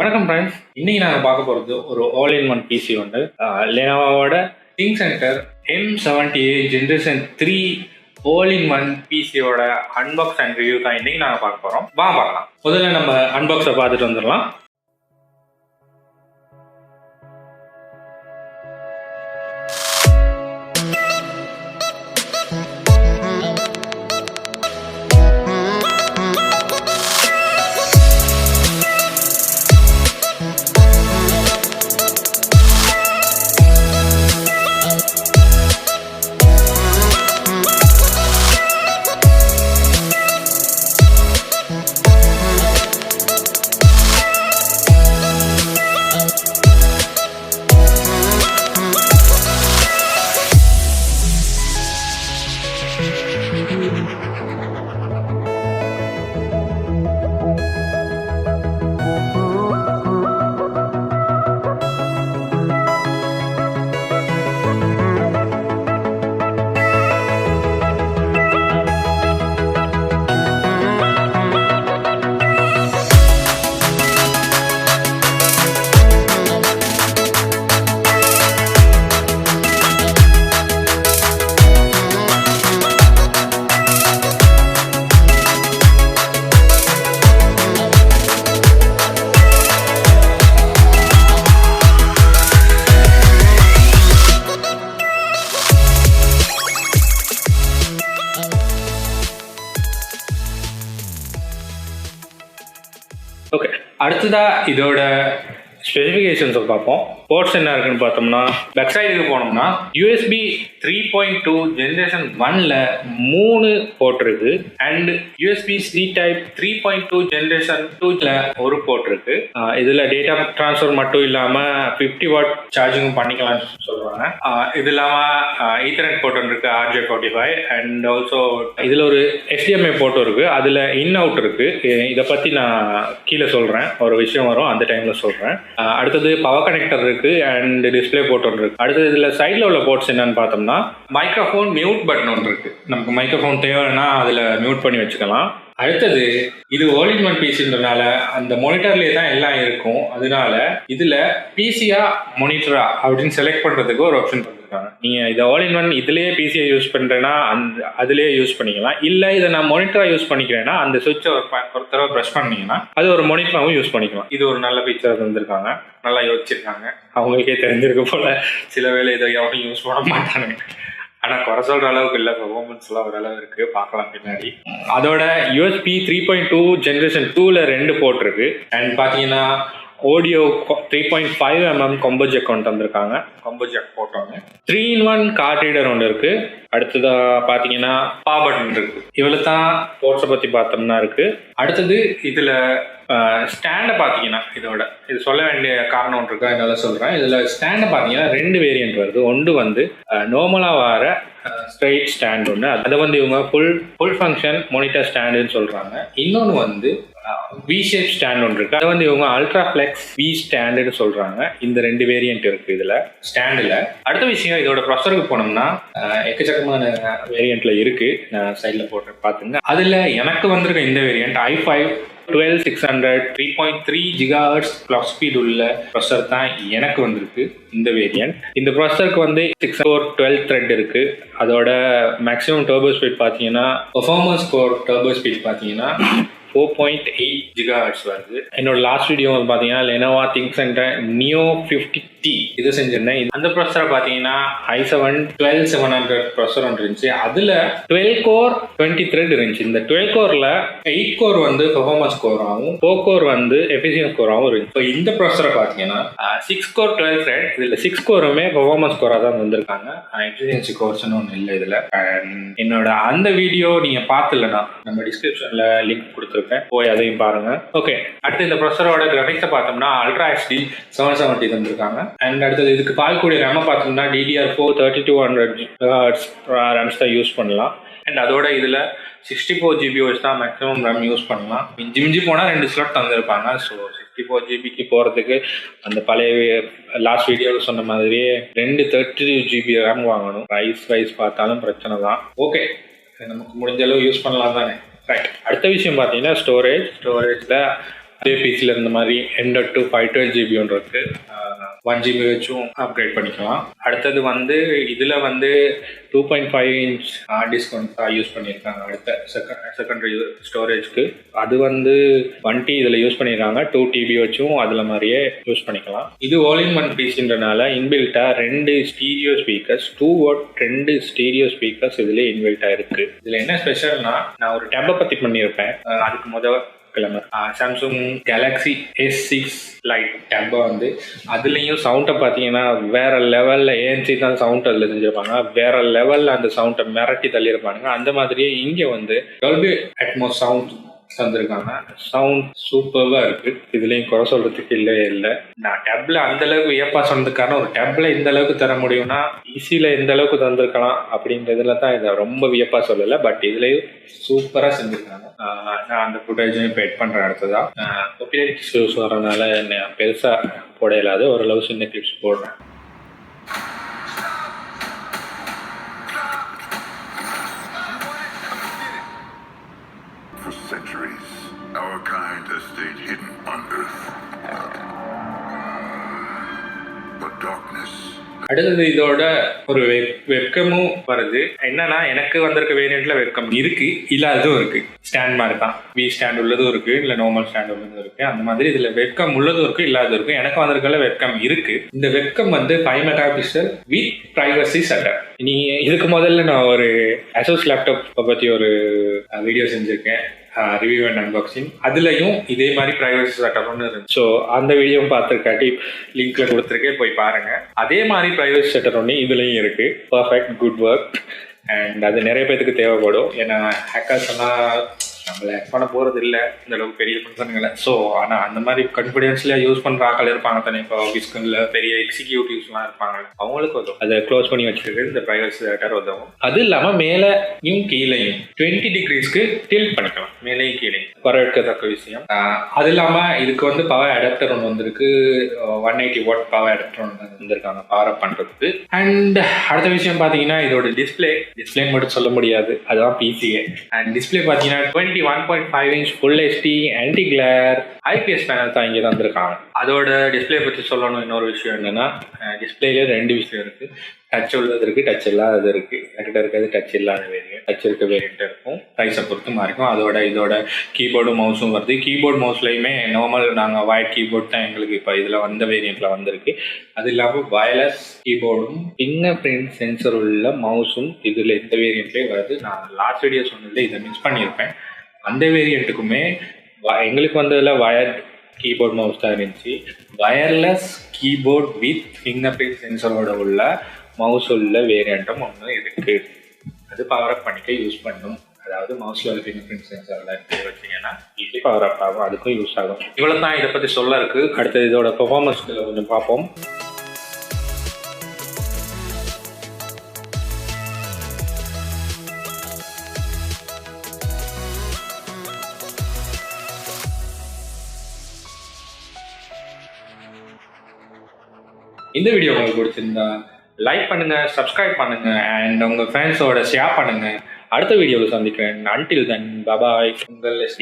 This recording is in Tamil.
வணக்கம் ஃப்ரெண்ட்ஸ், இன்னைக்கு நாங்கள் பார்க்க போகிறது ஒரு ஆல் இன் ஒன் பிசி ஒன்று. லெனோவோட ThinkCentre M70a generation 3 all in one பிசியோட அன்பாக்ஸ் அண்ட் ரிவ்யூ தான் இன்னைக்கு நாங்கள் பார்க்க போகிறோம். பார்க்கலாம். முதல்ல நம்ம அன்பாக்ஸை பார்த்துட்டு வந்துடலாம். ஓகே, அடுத்ததா இதோட ஸ்பெசிஃபிகேஷன்ஸை பார்ப்போம். போர்ட்ஸ் என்ன இருக்குன்னு பார்த்தோம்னா, பேக் சைடுக்கு போனோம்னா USB 3.2 ஜென்ரேஷன் 1ல 3 போர்ட் இருக்கு. And USB C type 3.2 generation 2ல ஒரு போர்ட் இருக்கு. இதுல டேட்டா டிரான்ஸ்ஃபர் மட்டும் இல்லாம 50 வாட் சார்ஜிங்கும் பண்ணிக்கலாம்னு சொல்றாங்க. இது இல்லாம ஈத்தர்நெட் போர்ட் இருக்கு, RJ45. அண்ட் ஆல்சோ இதுல ஒரு HDMI போர்ட்டும் இருக்கு. அதுல இன் அவுட் இருக்கு. இதை பத்தி நான் கீழே சொல்றேன், ஒரு விஷயம் வரும் அந்த டைம்ல சொல்றேன். அடுத்தது பவர் கனெக்டர் இருக்கு அண்ட் டிஸ்பிளே போர்ட் ஒன்று இருக்கு. அடுத்தது இதுல சைட்ல உள்ள போர்ட்ஸ் என்னன்னு பார்த்தோம்னா, மைக்ரோஃபோன் மியூட் பட்டன் ஒன்று இருக்கு. நமக்கு மைக்ரோஃபோன் தேவைன்னா அதுல மியூட் பண்ணி வச்சுக்கலாம். அடுத்தது இது ஆல் இன் ஒன் பிசின்றனால அந்த மானிட்டர்லேயே தான் எல்லாம் இருக்கும். அதனால இதுல பிசியா மானிட்டரா அப்படின்னு செலக்ட் பண்றதுக்கு ஒரு ஆப்ஷன் பண்ணிருக்காங்க. நீங்க இதை ஆல் இன் ஒன் இதுலயே பிசியை யூஸ் பண்றேன்னா அதுலயே யூஸ் பண்ணிக்கலாம். இல்ல இதை நான் மானிட்டரா யூஸ் பண்ணிக்கிறேன்னா அந்த சுவிட்சை ஒரு தடவை ப்ரெஸ் பண்ணீங்கன்னா அது ஒரு மானிட்டராகவும் யூஸ் பண்ணிக்கலாம். இது ஒரு நல்ல ஃபீச்சர் தந்திருக்காங்க, நல்லா யோசிச்சிருக்காங்க. அவங்களுக்கே தெரிஞ்சிருக்கு போல, சில வேளை இதை எவரும் யூஸ் பண்ண மாட்டாங்க. ஆனால் குறை சொல்கிற அளவுக்கு இல்லை, பெர்ஃபார்மன்ஸ்லாம் ஓரளவு இருக்குது, பார்க்கலாம் பின்னாடி. அதோட USB 3.2 ஜென்ரேஷன் 2ல 2 போர்ட் இருக்கு. அண்ட் பார்த்தீங்கன்னா ஆடியோ 3.5mm கொம்போ ஜெக் ஒன்று தந்திருக்காங்க. கொம்போ ஜெக் போட்டோங்க. 3-in-1 கார்ட் ரீடர் ஒன்று இருக்கு. அடுத்ததா பார்த்தீங்கன்னா பவர் பட்டன் இருக்கு. இவ்வளோ தான் போர்ட்ஸை பற்றி பார்த்தோம்னா இருக்கு. அடுத்தது இதில் ஸ்டாண்டை பார்த்தீங்கன்னா, இது சொல்ல வேண்டிய காரணம் ஒன்று இருக்கா, என்னால் சொல்கிறேன். இதில் ஸ்டாண்டை பார்த்தீங்கன்னா 2 வேரியன்ட் வருது. ஒன்று வந்து நார்மலாக வர ஸ்ட்ரைட் ஸ்டாண்ட் ஒன்று, அதை வந்து இவங்க ஃபுல் ஃபங்க்ஷன் மானிட்டர் ஸ்டாண்டுன்னு சொல்கிறாங்க. இன்னொன்று வந்து வி ஷேப் ஸ்டாண்ட் ஒன்று இருக்குது, அதை வந்து இவங்க அல்ட்ரா ஃப்ளெக்ஸ் வி ஸ்டாண்டுன்னு சொல்கிறாங்க. இந்த 2 வேரியன்ட் இருக்குது இதில் ஸ்டாண்டில். அடுத்த விஷயம், இதோட ப்ரொசருக்கு போனோம்னா எக்கச்சக்கமான வேரியண்ட்டில் இருக்குது. நான் சைடில் போட்டு பார்த்துங்க. அதில் எனக்கு வந்திருக்க இந்த variant i5 12600 3.3 GHz clock speed உள்ள ப்ரொசர் தான் எனக்கு வந்திருக்கு இந்த வேரியன்ட். இந்த ப்ரொசருக்கு வந்து 6 கோர் 12 த்ரெட் இருக்கு. அதோட மேக்ஸிமம் டர்போ ஸ்பீட் பார்த்தீங்கன்னா, பெர்ஃபார்மன்ஸ் கோர் டர்போ ஸ்பீட் பார்த்தீங்கன்னா 4.8 GHz வருது. என்னோட லாஸ்ட் வீடியோ வந்து பார்த்தீங்கன்னா Lenovo ThinkCentre Neo 50T இது செஞ்சிருந்தேன். அந்த ப்ரொசரை பார்த்தீங்கன்னா i7 12700 ப்ரொசர் ஒன்று இருந்துச்சு. அதில் 12 கோர் 20 த்ரெட் இருந்துச்சு. இந்த 12 கோரில் 8 கோர் வந்து பெர்ஃபார்மன்ஸ் கோர் ஆகும், 4 கோர் வந்து எஃபிஷியன்ஸ் கோராகவும் இருந்துச்சு. இப்போ இந்த ப்ரொசரை பார்த்தீங்கன்னா 6 கோர் 12 த்ரெட், இதில் 6 கோருமே பெர்ஃபார்மன்ஸ் கோராக தான் வந்திருக்காங்க. எஃபிஷியன்சி கோர்ஸ்னு ஒன்று இல்லை இதில். என்னோட அந்த வீடியோ நீங்கள் பார்த்துலன்னா நம்ம டிஸ்கிரிப்ஷனில் லிங்க் கொடுத்துருக்கேன், போய் அதையும் பாருங்க. ஓகே, அடுத்து இந்த ப்ரொசரோட கிராஃபிக்ஸை பார்த்தோம்னா அல்ட்ரா HD 770 தந்திருக்காங்க. அண்ட் அடுத்தது இதுக்கு பாய்க்கூடிய ரேமை பார்த்தோம்னா DDR4 3200 MHz ரேம்ஸ் தான் யூஸ் பண்ணலாம். அண்ட் அதோட இதில் 64 GB தான் மேக்ஸிமம் ரேம் யூஸ் பண்ணலாம். மிஞ்சி போனால் 2 ஸ்லாட் தந்திருப்பாங்க. ஸோ 64 GBக்கு போகிறதுக்கு அந்த பழைய லாஸ்ட் வீடியோவில் சொன்ன மாதிரியே 2 32 GB ரேம் வாங்கணும். ப்ரைஸ் பார்த்தாலும் பிரச்சனை தான். ஓகே, நமக்கு முடிஞ்ச அளவு யூஸ் பண்ணலாம் தானே. ரைட், அடுத்த விஷயம் பார்த்தீங்கன்னா ஸ்டோரேஜில் அதே பிசியில் இருந்த மாதிரி M.2 512GB ஒன்று இருக்குது. 1GB வச்சும் அப்கிரேட் பண்ணிக்கலாம். அடுத்தது வந்து இதில் வந்து 2.5 inch ஹார்ட் டிஸ்க் வந்து யூஸ் பண்ணியிருக்காங்க. அடுத்த செகண்டரி ஸ்டோரேஜ்க்கு அது வந்து 1T இதில் யூஸ் பண்ணியிருக்காங்க. 2TB வச்சும் அதில் மாதிரியே யூஸ் பண்ணிக்கலாம். இது ஆல் இன் ஒன் பீஸ்ன்றனால இன்பில்ட்டாக 2 stereo speakers 2 watt 2 stereo speakers இதில் இன்பில்ட்டாக இருக்குது. இதில் என்ன ஸ்பெஷல்னா, நான் ஒரு டேப்பை பற்றி பண்ணியிருப்பேன். அதுக்கு முதல் கிழமை சாம்சங் கேலக்ஸி S6 லைட் டேப்பை வந்து அதுலேயும் சவுண்டை பார்த்தீங்கன்னா வேற லெவலில் ANC தான் சவுண்ட் அதில் செஞ்சுருப்பாங்க. வேற லெவலில் அந்த சவுண்டை மிரட்டி தள்ளியிருப்பானுங்க. அந்த மாதிரியே இங்கே வந்து Dolby Atmos சவுண்ட் தந்திருக்காங்க. சவுண்ட் சூப்பராக இருக்குது. இதுலேயும் குறை சொல்கிறதுக்கு இல்லவே இல்லை. நான் டேப்பில் அந்தளவுக்கு வியப்பாக சொன்னதுக்கான ஒரு டேப்பில் இந்த அளவுக்கு தர முடியும்னா ஈஸியில் எந்த அளவுக்கு தந்திருக்கலாம் அப்படின்றதுல தான் இதை ரொம்ப வியப்பாக சொல்லலை. பட் இதுலேயும் சூப்பராக செஞ்சுருக்காங்க. நான் அந்த ஃபுட்டேஜையும் இப்போ எட் பண்ணுறேன். அடுத்ததான் காப்பிரைட் இஷ்யூஸ் வரனால நான் பெருசாக போட இல்லாத ஓரளவு சின்ன கிளிப்ஸ் போடுறேன். For centuries, our kind has stayed hidden on Earth. But darkness. அடுத்தது இதோட ஒரு வெப்கமும் வருது. என்னன்னா, எனக்கு வந்திருக்க வேரியண்ட்ல வெப்கம் இருக்கு, இல்லாததும் இருக்கு. ஸ்டாண்ட் மாதிரி தான், வி ஸ்டாண்ட் உள்ளதும் இருக்கு, இல்லை நார்மல் ஸ்டாண்ட் உள்ளதும் இருக்கு. அந்த மாதிரி இதுல வெப்கம் உள்ளதும் இருக்கு, இல்லாததும் இருக்கு. எனக்கு வந்திருக்கல வெப்கம் இருக்கு. இந்த வெப்கம் வந்து 5 மெகாபிக்சல் வித் பிரைவசி செட்டப். நீ இதுக்கு முதல்ல நான் ஒரு அசோஸ் லேப்டாப் பத்தி ஒரு வீடியோ செஞ்சிருக்கேன், ரிவ்யூ அண்ட் அன்பாக்சிங். அதுலயும் இதே மாதிரி பிரைவசி செட்டப் ஒன்று இருந்துச்சு. ஸோ அந்த வீடியோ பார்த்துருக்காட்டி லிங்க்ல கொடுத்துருக்கேன், போய் பாருங்க. அதே மாதிரி பிரைவசி செட்டப் ஒன்று இதுலயும் இருக்கு. Perfect, good work. அண்ட் அது நிறைய பேருக்கு தேவைப்படும். ஏன்னா ஹேக்கர்ஸ் எல்லாம் நம்மளை ஹேக் பண்ண போகிறது இல்லை இந்த அளவுக்கு பெரிய பர்சனுங்களை. ஸோ ஆனால் அந்த மாதிரி கான்ஃபிடென்ஸ்லியாக யூஸ் பண்ணுற ஆக்கள் இருப்பாங்க தானே. இப்போ ஆஃபீஸ்க்குள்ள பெரிய எக்ஸிக்யூட்டிவ்ஸ்லாம் இருப்பாங்க, அவங்களுக்கு உதவும். அதை க்ளோஸ் பண்ணி வச்சுருக்கு இந்த பிரைவசி செட்டர் உதவும். அது இல்லாமல் மேலேயும் கீழேயும் 20 டிகிரிஸ்க்கு டில்ட் பண்ணிக்கலாம், மேலேயும் கீழேயும். வரவேற்கத்தக்க விஷயம். அது இல்லாமல் இதுக்கு வந்து பவர் அடாப்டர் ஒன்று வந்திருக்கு. 180 வாட் பவர் அடாப்டர் ஒன்று வந்திருக்காங்க பவர் அப் பண்ணுறதுக்கு. அண்ட் அடுத்த விஷயம் பார்த்தீங்கன்னா, இதோட டிஸ்பிளே மட்டும் சொல்ல முடியாது, அதுதான் பிசிஏ. அண்ட் டிஸ்பிளே பார்த்தீங்கன்னா 1.5 inch full HD anti Clare IPS panel தான் இங்கே தந்திருக்காங்க. அதோட டிஸ்பிளே பற்றி சொல்லணும். இன்னொரு விஷயம் என்னன்னா, டிஸ்பிளேல 2 விஷயம் இருக்கு. டச் உள்ளது இருக்கு, டச் இல்லாதது இருக்கு. என்கிட்ட இருக்கிறது டச் இல்லாத வேரியன்ட், டச் இருக்க வேரியன்ட் இருக்கும். ப்ரைஸை பொறுத்து மாறிக்கும். இதோட கீபோர்டும் மவுஸும் வருது. கீபோர்ட் மவுஸ்லையுமே நார்மல் நாங்கள் வயர்ட் கீபோர்ட் தான் எங்களுக்கு இப்போ இதில் வந்த வேரியண்ட்ல வந்திருக்கு. அது இல்லாமல் வயர்லெஸ் கீபோர்டும் ஃபிங்கர் பிரிண்ட் சென்சர் உள்ள மவுஸும் இதில் இந்த வேரியண்ட்லேயே வருது. நான் லாஸ்ட் வீடியோ சொன்னதில் இதை மிஸ் பண்ணியிருப்பேன். அந்த வேரியண்ட்டுக்குமே எங்களுக்கு வந்ததில் வயர்ட் கீபோர்ட் மவுஸ் தான் இருந்துச்சு. Wireless keyboard with fingerprint சென்சரோட உள்ள மவுஸ் உள்ள வேரியண்ட்டும் ஒன்று இருக்குது. அது பவர் அப் பண்ணிக்க யூஸ் பண்ணும். அதாவது மவுஸில் ஒரு ஃபிங்கர் பிரிண்ட் சென்சரில் எடுத்து வச்சிங்கன்னா ஈஸி பவர் அப் ஆகும், அதுக்கும் யூஸ் ஆகும். இவ்வளோ தான் இதை பற்றி சொல்ல இருக்குது. அடுத்தது இதோட பெர்ஃபார்மன்ஸ் கொஞ்சம் பார்ப்போம். இந்த வீடியோ உங்களுக்கு பிடிச்சிருந்தா லைக் பண்ணுங்க, சப்ஸ்கிரைப் பண்ணுங்க, அண்ட் உங்க ஃப்ரெண்ட்ஸோட ஷேர் பண்ணுங்க. அடுத்த வீடியோவில் சந்திக்கிறேன். Until then, bye bye. உங்கள் எஸ்டி.